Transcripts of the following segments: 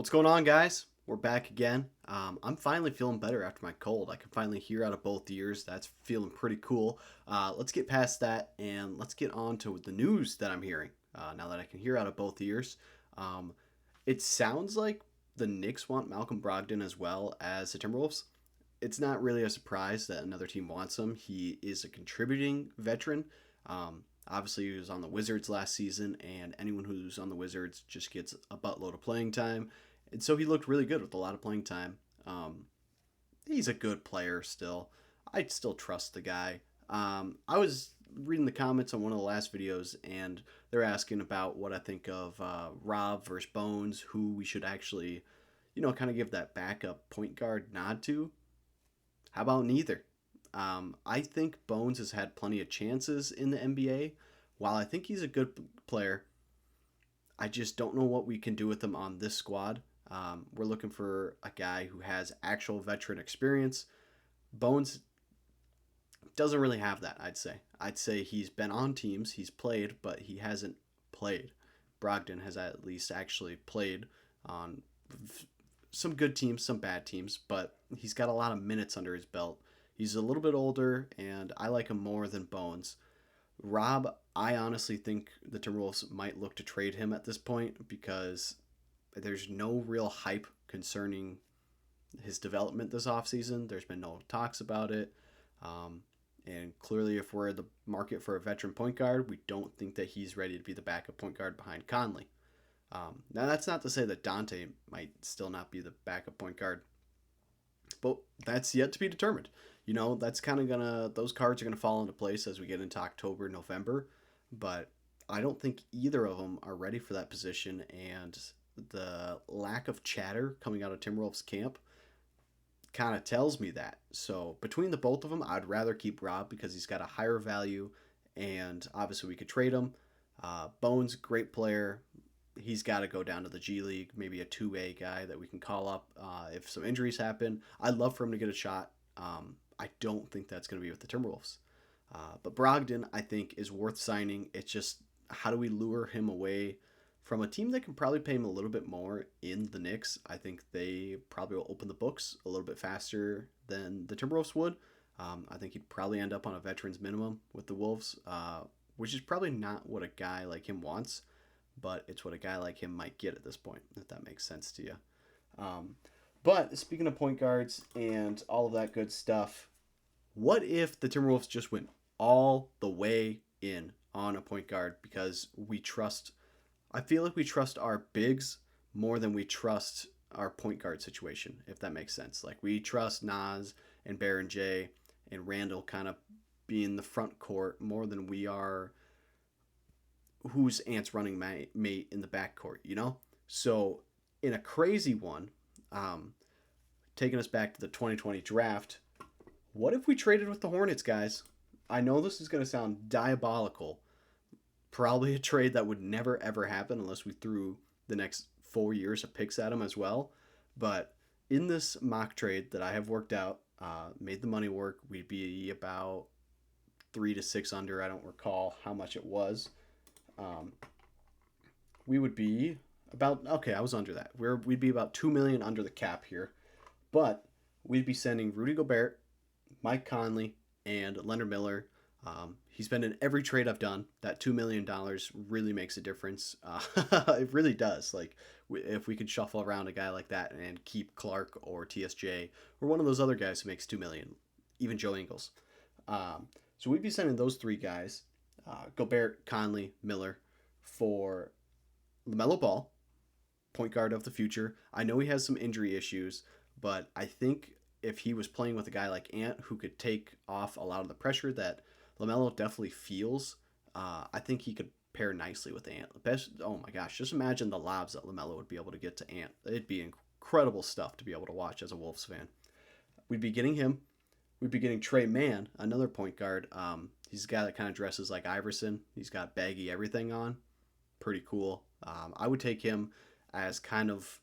What's going on, guys? We're back again. I'm finally feeling better after my cold. I can finally hear out of both ears. That's feeling pretty cool. Let's get past that and let's get on to the news that I'm hearing now that I can hear out of both ears. Um, it sounds like the Knicks want Malcolm Brogdon as well as the Timberwolves. It's not really a surprise that another team wants him. He is a contributing veteran. Obviously, he was on the Wizards last season, and anyone who's on the Wizards just gets a buttload of playing time. And so he looked really good with a lot of playing time. Um, he's a good player still. I still trust the guy. I was reading the comments on one of the last videos, and they're asking about what I think of Rob versus Bones, who we should actually, kind of give that backup point guard nod to. How about neither? I think Bones has had plenty of chances in the NBA. While I think he's a good player, I just don't know what we can do with him on this squad. We're looking for a guy who has actual veteran experience. Bones doesn't really have that, I'd say. I'd say he's been on teams, he's played, but he hasn't played. Brogdon has at least actually played on some good teams, some bad teams, but he's got a lot of minutes under his belt. He's a little bit older, and I like him more than Bones. Rob, I honestly think the Timberwolves might look to trade him at this point because there's no real hype concerning his development this offseason. There's been no talks about it. Um, and clearly, if we're in the market for a veteran point guard, we don't think that he's ready to be the backup point guard behind Conley. Now, that's not to say that Dante might still not be the backup point guard, but that's yet to be determined. That's kind of those cards are gonna fall into place as we get into October, November. But I don't think either of them are ready for that position, and the lack of chatter coming out of Timberwolves camp kind of tells me that. So between the both of them, I'd rather keep Rob because he's got a higher value, and obviously we could trade him. Bones, great player. He's got to go down to the G League, maybe a 2A guy that we can call up if some injuries happen. I'd love for him to get a shot. I don't think that's going to be with the Timberwolves. But Brogdon, I think, is worth signing. It's just how do we lure him away from a team that can probably pay him a little bit more in the Knicks? I think they probably will open the books a little bit faster than the Timberwolves would. I think he'd probably end up on a veteran's minimum with the Wolves, which is probably not what a guy like him wants, but it's what a guy like him might get at this point, if that makes sense to you. Um, but speaking of point guards and all of that good stuff, what if the Timberwolves just went all the way in on a point guard because we trust I feel like we trust our bigs more than we trust our point guard situation, if that makes sense. Like we trust Nas and Baron J and Randall kind of being the front court more than we are who's Ant's running mate in the back court. So in a crazy one, um, taking us back to the 2020 draft, what if we traded with the Hornets, guys? I know this is going to sound diabolical, probably a trade that would never ever happen unless we threw the next 4 years of picks at him as well. But in this mock trade that I have worked out, made the money work, we'd be about 3 to 6 under. I don't recall how much it was. Um, we would be about okay. I was under that. We'd be about 2 million under the cap here, but we'd be sending Rudy Gobert, Mike Conley, and Leonard Miller. He's been in every trade I've done. That $2 million really makes a difference. It really does. Like if we could shuffle around a guy like that and keep Clark or TSJ or one of those other guys who makes 2 million, even Joe Ingles. So we'd be sending those three guys, Gobert, Conley, Miller, for LaMelo Ball, point guard of the future. I know he has some injury issues, but I think if he was playing with a guy like Ant who could take off a lot of the pressure that LaMelo definitely feels, I think he could pair nicely with Ant. Oh my gosh, just imagine the lobs that LaMelo would be able to get to Ant. It'd be incredible stuff to be able to watch as a Wolves fan. We'd be getting him. We'd be getting Trey Mann, another point guard. He's a guy that kind of dresses like Iverson. He's got baggy everything on. Pretty cool. I would take him as kind of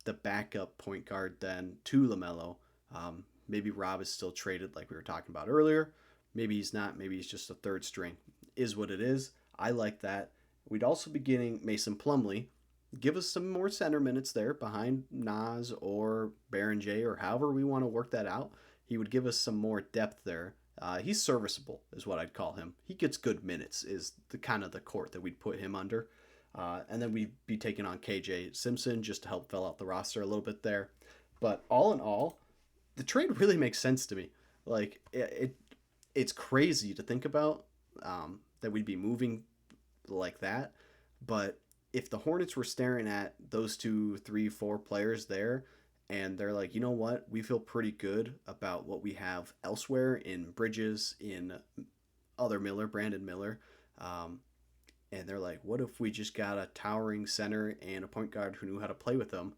the backup point guard then to LaMelo. Maybe Rob is still traded like we were talking about earlier. Maybe he's not. Maybe he's just a third string. Is what it is. I like that. We'd also be getting Mason Plumlee, give us some more center minutes there behind Nas or Baron J or however we want to work that out. He would give us some more depth there. He's serviceable, is what I'd call him. He gets good minutes, is the kind of the court that we'd put him under. And then we'd be taking on KJ Simpson just to help fill out the roster a little bit there. But all in all, the trade really makes sense to me. Like it's crazy to think about that we'd be moving like that. But if the Hornets were staring at those 2, 3, 4 players there, and they're like, you know what, we feel pretty good about what we have elsewhere in Bridges, in other Miller, Brandon Miller, and they're like, what if we just got a towering center and a point guard who knew how to play with them?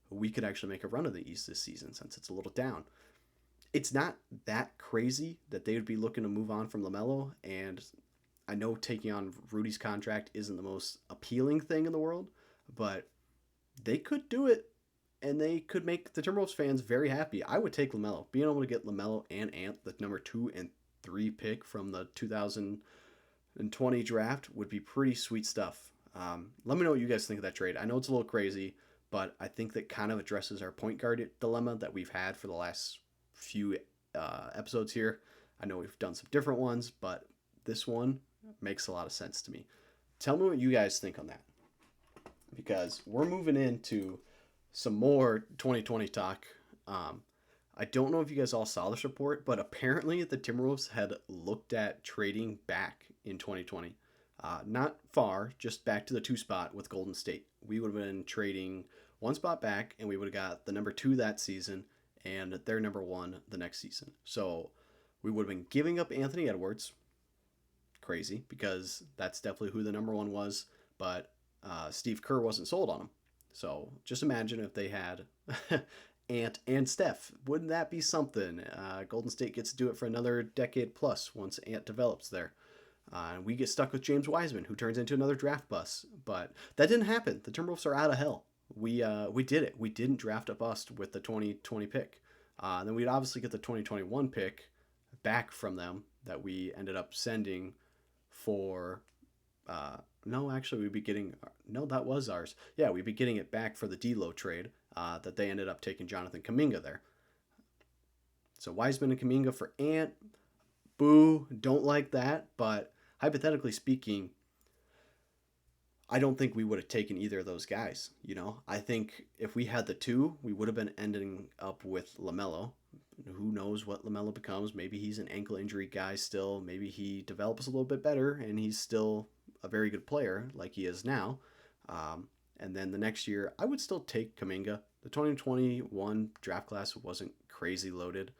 We could actually make a run of the East this season since it's a little down. It's not that crazy that they would be looking to move on from LaMelo, and I know taking on Rudy's contract isn't the most appealing thing in the world, but they could do it, and they could make the Timberwolves fans very happy. I would take LaMelo. Being able to get LaMelo and Ant, the number 2 and 3 pick from the 2020 draft, would be pretty sweet stuff. Let me know what you guys think of that trade. I know it's a little crazy, but I think that kind of addresses our point guard dilemma that we've had for the last few episodes here. I know we've done some different ones, but this one makes a lot of sense to me. Tell me what you guys think on that, because we're moving into some more 2020 talk. I don't know if you guys all saw this report, but apparently the Timberwolves had looked at trading back in 2020. Not far, just back to the 2 spot with Golden State. We would have been trading 1 spot back, and we would have got the number 2 that season and their number 1 the next season. So we would have been giving up Anthony Edwards. Crazy, because that's definitely who the number 1 was, but Steve Kerr wasn't sold on him. So just imagine if they had Ant and Steph. Wouldn't that be something? Golden State gets to do it for another decade plus once Ant develops there. And we get stuck with James Wiseman, who turns into another draft bust. But that didn't happen. The Timberwolves are out of hell. We did it. We didn't draft a bust with the 2020 pick. Then we'd obviously get the 2021 pick back from them that we ended up sending for... no, actually, we'd be getting... No, that was ours. Yeah, we'd be getting it back for the D'Lo trade that they ended up taking Jonathan Kuminga there. So Wiseman and Kuminga for Ant. Boo, don't like that. But hypothetically speaking, I don't think we would have taken either of those guys. You know, I think if we had the 2, we would have been ending up with LaMelo. Who knows what LaMelo becomes? Maybe he's an ankle injury guy still. Maybe he develops a little bit better and he's still a very good player like he is now. And then the next year, I would still take Kuminga. The 2021 draft class wasn't crazy loaded.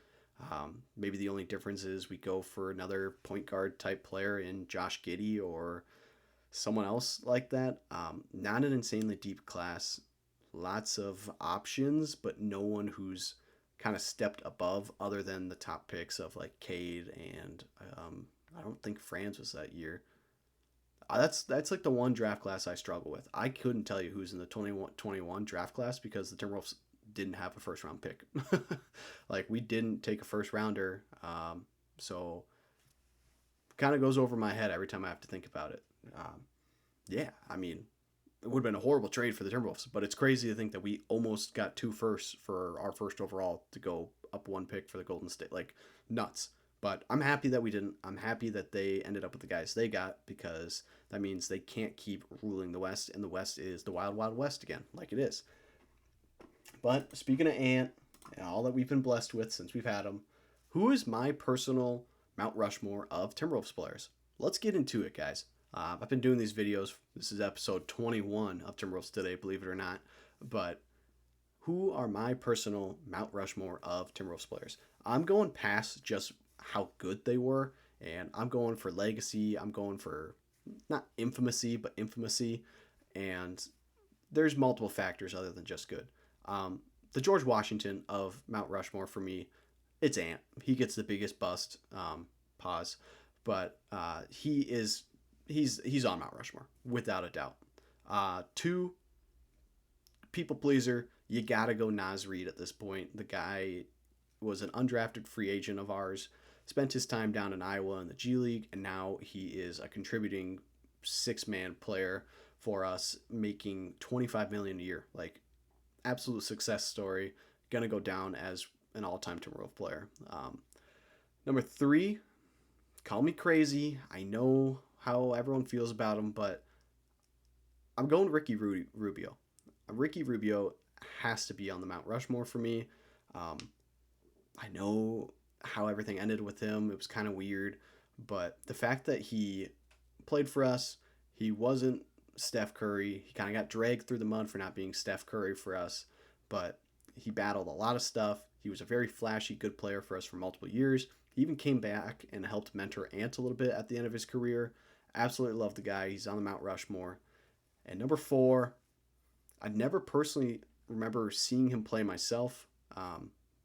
Maybe the only difference is we go for another point guard type player in Josh Giddey or someone else like that. Not an insanely deep class. Lots of options, but no one who's kind of stepped above other than the top picks of like Cade and I don't think Franz was that year. That's like the one draft class I struggle with. I couldn't tell you who's in the 2021 draft class because the Timberwolves didn't have a first round pick. Like we didn't take a first rounder. So kind of goes over my head every time I have to think about it. Yeah, I mean, it would have been a horrible trade for the Timberwolves, but it's crazy to think that we almost got 2 firsts for our first overall to go up 1 pick for the Golden State. Like nuts. But I'm happy that we didn't. I'm happy that they ended up with the guys they got because that means they can't keep ruling the West, and the West is the wild, wild West again, like it is. But speaking of Ant and all that we've been blessed with since we've had him, who is my personal Mount Rushmore of Timberwolves players? Let's get into it, guys. I've been doing these videos. This is episode 21 of Timberwolves Today, believe it or not. But who are my personal Mount Rushmore of Timberwolves players? I'm going past just how good they were, and I'm going for legacy. I'm going for not infamousy, but infamousy. And there's multiple factors other than just good. The George Washington of Mount Rushmore for me, it's Ant. He gets the biggest bust. Pause, but he's on Mount Rushmore without a doubt. 2, people pleaser. You gotta go Naz Reid at this point. The guy was an undrafted free agent of ours. Spent his time down in Iowa in the G League, and now he is a contributing 6-man player for us, making $25 million a year. Like, absolute success story. Gonna go down as an all-time Timberwolves player. Number 3, call me crazy. I know how everyone feels about him, but I'm going Ricky Rubio. Ricky Rubio has to be on the Mount Rushmore for me. Um, I know how everything ended with him. It was kind of weird, but the fact that he played for us, he wasn't Steph Curry. He kind of got dragged through the mud for not being Steph Curry for us, but he battled a lot of stuff. He was a very flashy, good player for us for multiple years. He even came back and helped mentor Ant a little bit at the end of his career. Absolutely love the guy. He's on the Mount Rushmore. And number 4, I never personally remember seeing him play myself.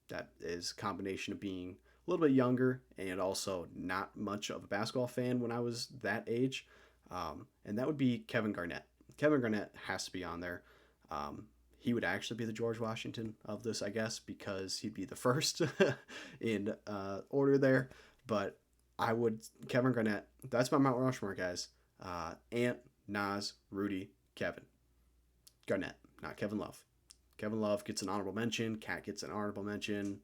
That is a combination of being a little bit younger and also not much of a basketball fan when I was that age. And that would be Kevin Garnett. Kevin Garnett has to be on there. He would actually be the George Washington of this, I guess, because he'd be the first in order there. But Kevin Garnett, that's my Mount Rushmore, guys. Ant, Nas, Rudy, Kevin. Garnett, not Kevin Love. Kevin Love gets an honorable mention. Cat gets an honorable mention.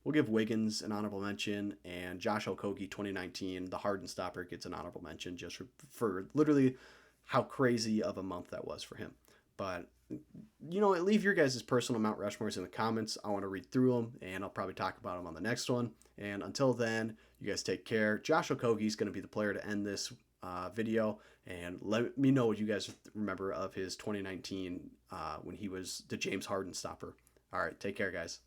We'll give Wiggins an honorable mention. And Josh Okogie, 2019, the Harden stopper, gets an honorable mention just for literally how crazy of a month that was for him. But, leave your guys' personal Mount Rushmores in the comments. I want to read through them, and I'll probably talk about them on the next one. And until then, you guys take care. Josh Okogie is going to be the player to end this video, and let me know what you guys remember of his 2019 when he was the James Harden stopper. All right, take care, guys.